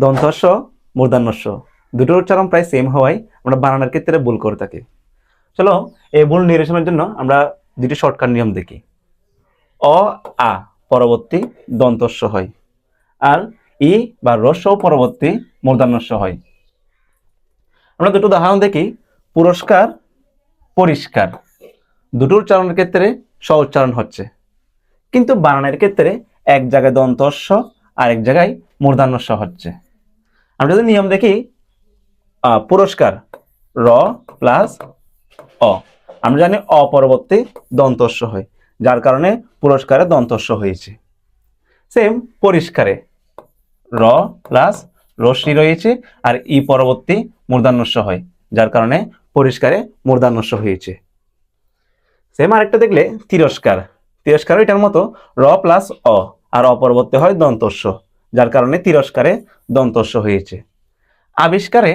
দন্তস্ব মূর্ধন্যস্ব দুটোর উচ্চারণ প্রায় সেম হওয়ায় আমরা বানানোর ক্ষেত্রে ভুল করে থাকি। চলো এই ভুল নিরসনের জন্য আমরা দুটি শর্টকাট নিয়ম দেখি। অ আ পরবর্তী দন্তস্ব হয়, আর ই বা হ্রস্ব পরবর্তী মূর্ধন্যস্ব হয়। আমরা দুটো উদাহরণ দেখি। পুরস্কার, পরিষ্কার দুটোর উচ্চারণের ক্ষেত্রে স উচ্চারণ হচ্ছে, কিন্তু বানানের ক্ষেত্রে এক জায়গায় দন্তস্ব আর এক জায়গায় মূর্ধন্যস্ব হচ্ছে। আমরা যদি নিয়ম দেখি, পুরস্কার র প্লাস অ, আমরা জানি অ পরবর্তী দন্তস্ব হয়, যার কারণে পুরস্কারে দন্তস্ব হয়েছে। সেম পরিষ্কারে র প্লাস রশ্মি রয়েছে, আর ই পরবর্তী মূর্ধন্যস্ব হয়, যার কারণে পরিষ্কারে মূর্ধন্যস্ব হয়েছে। সেম আরেকটা দেখলে তিরস্কার, তিরস্কার এটার মতো র প্লাস অ, আর অ পরবর্তী হয় দন্তস্ব, যার কারণে তিরস্কারে দন্তস্ব হয়েছে। আবিষ্কারে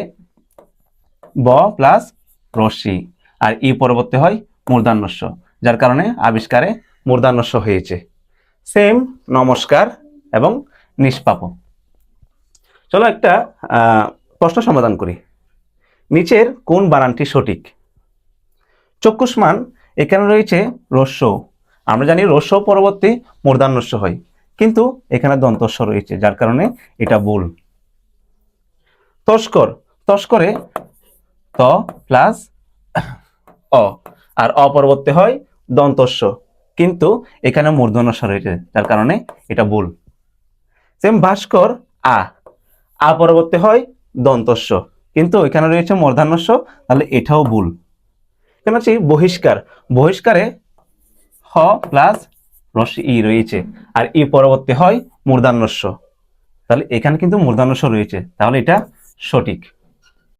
ব প্লাস রশ্মি, আর ই পরবর্তী হয় মূর্ধন্যস্ব, যার কারণে আবিষ্কারে মূর্ধন্যস্ব হয়েছে। সেম নমস্কার এবং নিষ্পাপ। চলো একটা প্রশ্ন সমাধান করি। নিচের কোন বানানটি সঠিক? চক্ষুষ্মান এখানে রয়েছে হ্রস্ব, আমরা জানি হ্রস্ব পরবর্তী মূর্ধন্যস্ব হয়, কিন্তু এখানে দন্তস্ব রয়েছে, যার কারণে এটা ভুল। তস্কর, তস্করে ত প্লাস অ, আর অ পরবর্তী হয় দন্তস্ব, কিন্তু এখানে মূর্ধন্যস্ব রয়েছে, যার কারণে এটা ভুল। সেম ভাস্কর আ, আ পরবর্তী হয় দন্তস্ব, কিন্তু এখানে রয়েছে মূর্ধন্যস্ব, তাহলে এটাও ভুল। কেন হচ্ছে বহিষ্কার, বহিষ্কারে হ প্লাস রশ্মি ই রয়েছে, আর ই পরবর্তী হয় মূর্ধন্যস্ব, তাহলে এখানে কিন্তু মূর্ধন্যস্ব রয়েছে, তাহলে এটা সঠিক।